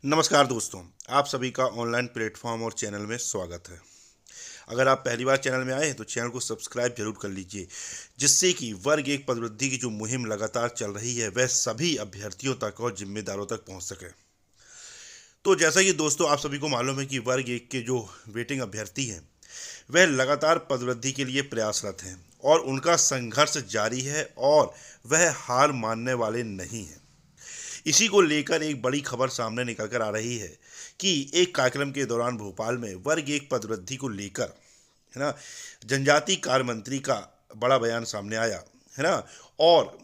नमस्कार दोस्तों, आप सभी का ऑनलाइन प्लेटफॉर्म और चैनल में स्वागत है। अगर आप पहली बार चैनल में आए हैं तो चैनल को सब्सक्राइब जरूर कर लीजिए, जिससे कि वर्ग एक पदवृद्धि की जो मुहिम लगातार चल रही है वह सभी अभ्यर्थियों तक और जिम्मेदारों तक पहुंच सके। तो जैसा कि दोस्तों आप सभी को मालूम है कि वर्ग एक के जो वेटिंग अभ्यर्थी हैं वह लगातार पदवृद्धि के लिए प्रयासरत हैं और उनका संघर्ष जारी है और वह हार मानने वाले नहीं हैं। इसी को लेकर एक बड़ी खबर सामने निकल कर आ रही है कि एक कार्यक्रम के दौरान भोपाल में वर्ग एक पदवृद्धि को लेकर, है ना, जनजातीय कार्य मंत्री का बड़ा बयान सामने आया, है ना। और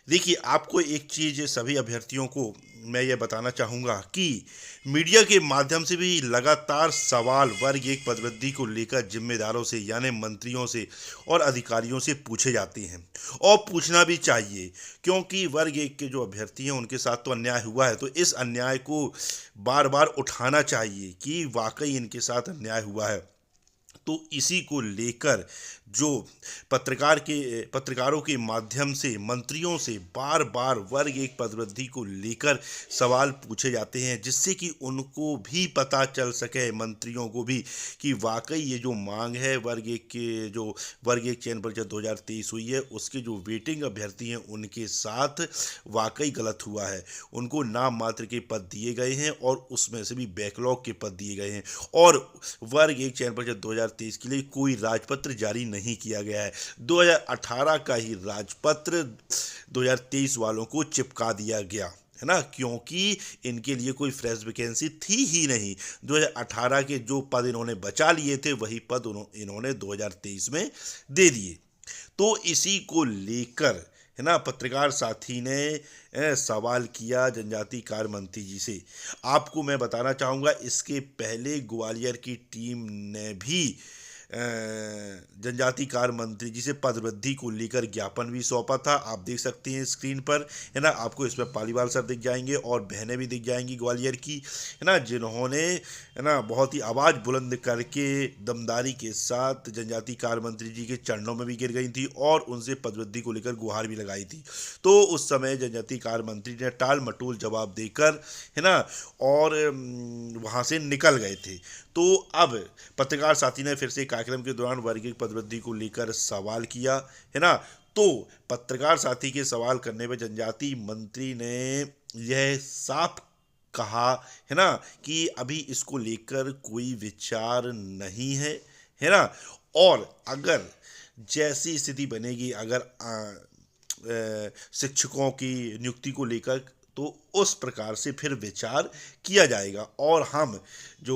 देखिए, आपको एक चीज़ सभी अभ्यर्थियों को मैं ये बताना चाहूँगा कि मीडिया के माध्यम से भी लगातार सवाल वर्ग एक पदवृद्धि को लेकर जिम्मेदारों से यानी मंत्रियों से और अधिकारियों से पूछे जाते हैं और पूछना भी चाहिए, क्योंकि वर्ग एक के जो अभ्यर्थी हैं उनके साथ तो अन्याय हुआ है, तो इस अन्याय को बार बार उठाना चाहिए कि वाकई इनके साथ अन्याय हुआ है। तो इसी को लेकर जो पत्रकारों के माध्यम से मंत्रियों से बार बार वर्ग एक पदवृद्धि को लेकर सवाल पूछे जाते हैं, जिससे कि उनको भी पता चल सके, मंत्रियों को भी, कि वाकई ये जो मांग है वर्ग एक चयन परीक्षा 2023 हुई है उसके जो वेटिंग अभ्यर्थी हैं उनके साथ वाकई गलत हुआ है। उनको नाम मात्र के पद दिए गए हैं और उसमें से भी बैकलॉग के पद दिए गए हैं और वर्ग एक चयन परीक्षा 2023 के लिए कोई राजपत्र जारी नहीं किया गया है। 2018 का ही राजपत्र 2023 वालों को चिपका दिया गया, है ना, क्योंकि इनके लिए कोई फ्रेश वैकेंसी थी ही नहीं। 2018 के जो पद इन्होंने बचा लिए थे वही पद इन्होंने 2023 में दे दिए। तो इसी को लेकर, है ना, पत्रकार साथी ने सवाल किया जनजातीय कार्य मंत्री जी से। आपको मैं बताना चाहूँगा, इसके पहले ग्वालियर की टीम ने भी जनजातीय कार्य मंत्री जी से पदवृद्धि को लेकर ज्ञापन भी सौंपा था। आप देख सकते हैं स्क्रीन पर, है ना, आपको इसमें पालीवाल सर दिख जाएंगे और बहनें भी दिख जाएंगी ग्वालियर की, है ना, जिन्होंने, है ना, बहुत ही आवाज़ बुलंद करके दमदारी के साथ जनजातीय कार्य मंत्री जी के चरणों में भी गिर गई थी और उनसे पदवृद्धि को लेकर गुहार भी लगाई थी। तो उस समय जनजातीय कार्य मंत्री ने टाल मटोल जवाब देकर, है ना, और वहाँ से निकल गए थे। तो अब पत्रकार साथी ने फिर से कार्यक्रम के दौरान वर्गीय पदवृद्धि को लेकर सवाल किया, है ना। तो पत्रकार साथी के सवाल करने पर जनजातीय मंत्री ने यह साफ कहा, है ना, कि अभी इसको लेकर कोई विचार नहीं है ना। और अगर जैसी स्थिति बनेगी, अगर शिक्षकों की नियुक्ति को लेकर, तो उस प्रकार से फिर विचार किया जाएगा और हम जो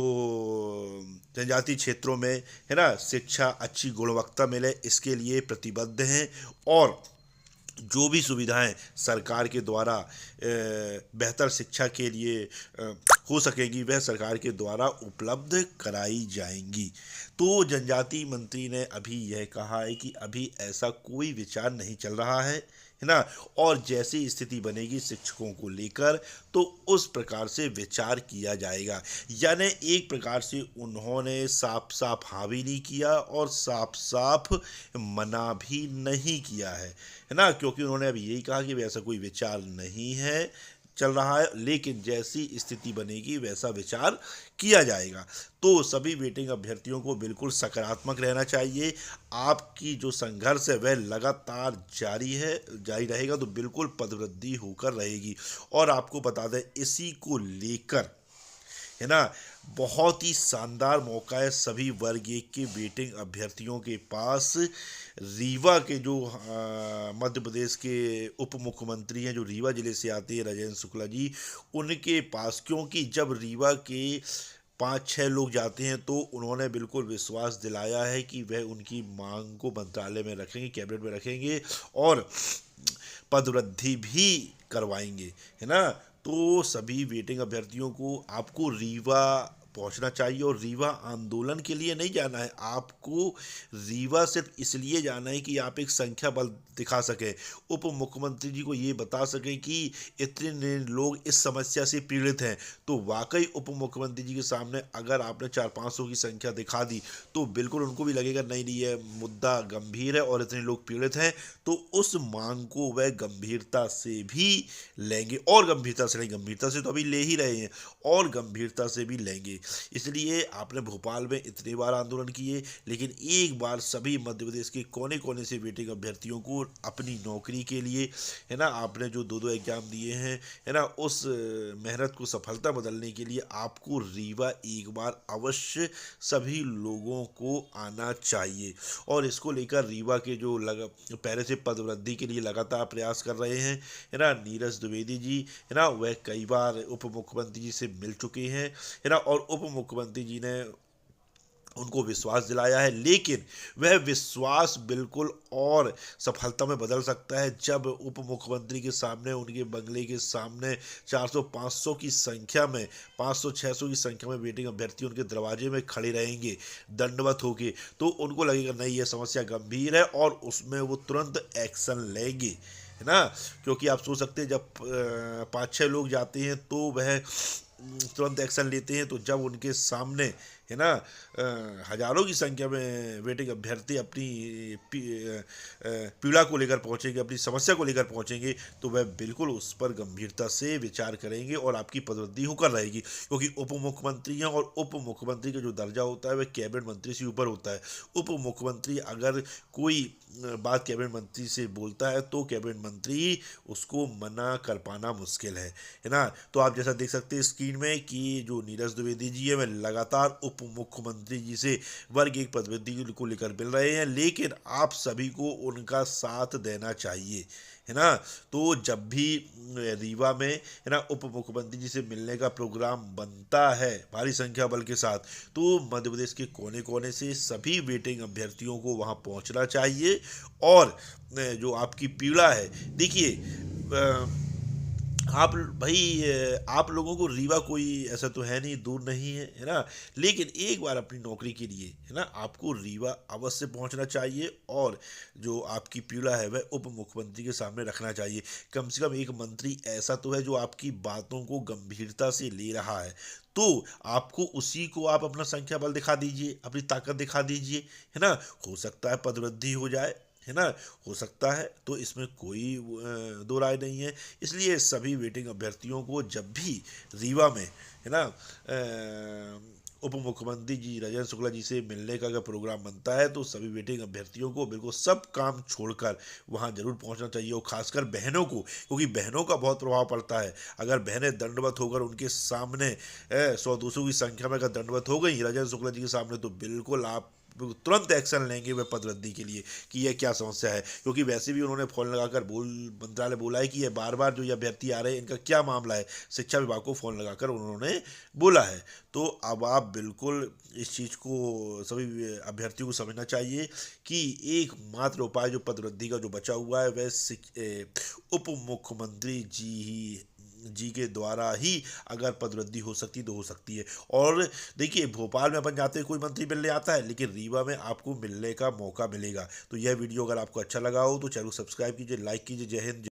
जनजातीय क्षेत्रों में, है ना, शिक्षा अच्छी गुणवत्ता मिले इसके लिए प्रतिबद्ध हैं और जो भी सुविधाएं सरकार के द्वारा बेहतर शिक्षा के लिए हो सकेगी वह सरकार के द्वारा उपलब्ध कराई जाएंगी। तो जनजातीय मंत्री ने अभी यह कहा है कि अभी ऐसा कोई विचार नहीं चल रहा है ना, और जैसी स्थिति बनेगी शिक्षकों को लेकर तो उस प्रकार से विचार किया जाएगा। यानी एक प्रकार से उन्होंने साफ साफ हाँ भी नहीं किया और साफ साफ मना भी नहीं किया है ना, क्योंकि उन्होंने अभी यही कहा कि वैसा कोई विचार नहीं है चल रहा है, लेकिन जैसी स्थिति बनेगी वैसा विचार किया जाएगा। तो सभी वेटिंग अभ्यर्थियों को बिल्कुल सकारात्मक रहना चाहिए। आपकी जो संघर्ष है वह लगातार जारी रहेगा, तो बिल्कुल पदवृद्धि होकर रहेगी। और आपको बता दें, इसी को लेकर, है ना, बहुत ही शानदार मौका है सभी वर्ग एक के वेटिंग अभ्यर्थियों के पास। रीवा के जो मध्य प्रदेश के उप मुख्यमंत्री हैं, जो रीवा जिले से आते हैं, राजेंद्र शुक्ला जी, उनके पास, क्योंकि जब रीवा के 5-6 लोग जाते हैं तो उन्होंने बिल्कुल विश्वास दिलाया है कि वह उनकी मांग को मंत्रालय में रखेंगे, कैबिनेट में रखेंगे और पदवृद्धि भी करवाएंगे, है ना। तो सभी वेटिंग अभ्यर्थियों को आपको रीवा पहुंचना चाहिए। और रीवा आंदोलन के लिए नहीं जाना है, आपको रीवा सिर्फ इसलिए जाना है कि आप एक संख्या बल दिखा सकें, उप मुख्यमंत्री जी को ये बता सकें कि इतने लोग इस समस्या से पीड़ित हैं। तो वाकई उप मुख्यमंत्री जी के सामने अगर आपने 400-500 की संख्या दिखा दी तो बिल्कुल उनको भी लगेगा नहीं नहीं, ये मुद्दा गंभीर है और इतने लोग पीड़ित हैं, तो उस मांग को वह गंभीरता से भी लेंगे। और गंभीरता से नहीं, गंभीरता से तो अभी ले ही रहे हैं, और गंभीरता से भी लेंगे। इसलिए आपने भोपाल में इतने बार आंदोलन किए, लेकिन एक बार सभी मध्य प्रदेश के कोने कोने से वेटिंग अभ्यर्थियों को अपनी नौकरी के लिए, है ना, आपने जो 2-2 एग्जाम दिए हैं, है ना, उस मेहनत को सफलता बदलने के लिए आपको रीवा एक बार अवश्य सभी लोगों को आना चाहिए। और इसको लेकर रीवा के जो पहले से पदवृद्धि के लिए लगातार प्रयास कर रहे हैं, है ना, नीरज द्विवेदी जी, है ना, वह कई बार उप मुख्यमंत्री जी से मिल चुके हैं, है ना, और उप मुख्यमंत्री जी ने उनको विश्वास दिलाया है। लेकिन वह विश्वास बिल्कुल और सफलता में बदल सकता है जब उप मुख्यमंत्री के सामने, उनके बंगले के सामने 400-500 की संख्या में, 500-600 की संख्या में वेटिंग अभ्यर्थी उनके दरवाजे में खड़े रहेंगे दंडवत होके, तो उनको लगेगा नहीं, ये समस्या गंभीर है और उसमें वो तुरंत एक्शन लेंगे, है ना। क्योंकि आप सोच सकते हैं जब 5-6 लोग जाते हैं तो वह तुरंत एक्शन लेते हैं, तो जब उनके सामने, है ना, हजारों की संख्या में वेटिंग अभ्यर्थी अपनी पीड़ा को लेकर पहुंचेंगे, अपनी समस्या को लेकर पहुंचेंगे, तो वह बिल्कुल उस पर गंभीरता से विचार करेंगे और आपकी पदवृद्धि होकर रहेगी। क्योंकि उप मुख्यमंत्री हैं और उप मुख्यमंत्री का जो दर्जा होता है वह कैबिनेट मंत्री से ऊपर होता है। उप मुख्यमंत्री अगर कोई बात कैबिनेट मंत्री से बोलता है तो कैबिनेट मंत्री उसको मना कर पाना मुश्किल है ना। तो आप जैसा देख सकते हैं स्क्रीन में कि जो नीरज द्विवेदी जी है वह लगातार उप मुख्यमंत्री जी से वर्ग 1 पदवृद्धि को लेकर मिल रहे हैं, लेकिन आप सभी को उनका साथ देना चाहिए, है ना। तो जब भी रीवा में, है ना, उप मुख्यमंत्री जी से मिलने का प्रोग्राम बनता है भारी संख्या बल के साथ, तो मध्य प्रदेश के कोने कोने से सभी वेटिंग अभ्यर्थियों को वहां पहुंचना चाहिए। और जो आपकी पीड़ा है, देखिए आप भाई, आप लोगों को रीवा कोई ऐसा तो है नहीं, दूर नहीं है, है ना। लेकिन एक बार अपनी नौकरी के लिए, है ना, आपको रीवा अवश्य पहुंचना चाहिए और जो आपकी पीड़ा है वह उप मुख्यमंत्री के सामने रखना चाहिए। कम से कम एक मंत्री ऐसा तो है जो आपकी बातों को गंभीरता से ले रहा है, तो आपको उसी को आप अपना संख्या बल दिखा दीजिए, अपनी ताकत दिखा दीजिए, है ना। हो सकता है पदवृद्धि हो जाए, है ना, हो सकता है, तो इसमें कोई दो राय नहीं है। इसलिए सभी वेटिंग अभ्यर्थियों को जब भी रीवा में, है ना, उप मुख्यमंत्री जी राजेंद्र शुक्ला जी से मिलने का अगर प्रोग्राम बनता है तो सभी वेटिंग अभ्यर्थियों को बिल्कुल सब काम छोड़कर वहां जरूर पहुंचना चाहिए। और खासकर बहनों को, क्योंकि बहनों का बहुत प्रभाव पड़ता है। अगर बहनें दंडवत होकर उनके सामने 100-200 की संख्या में अगर दंडवत हो गई राजेंद्र शुक्ला जी के सामने, तो बिल्कुल आप तुरंत एक्शन लेंगे वे पदवृद्धि के लिए कि यह क्या समस्या है। क्योंकि वैसे भी उन्होंने फ़ोन लगाकर मंत्रालय बोला है कि ये बार बार जो ये अभ्यर्थी आ रहे हैं इनका क्या मामला है, शिक्षा विभाग को फ़ोन लगाकर उन्होंने बोला है। तो अब आप बिल्कुल इस चीज़ को सभी अभ्यर्थियों को समझना चाहिए कि एकमात्र उपाय जो पदवृद्धि का जो बचा हुआ है वह उप मुख्यमंत्री जी के द्वारा ही अगर पदवृद्धि हो सकती तो हो सकती है। और देखिए भोपाल में अपन जाते हैं कोई मंत्री मिलने आता है, लेकिन रीवा में आपको मिलने का मौका मिलेगा। तो यह वीडियो अगर आपको अच्छा लगा हो तो चैनल को सब्सक्राइब कीजिए, लाइक कीजिए। जय हिंद।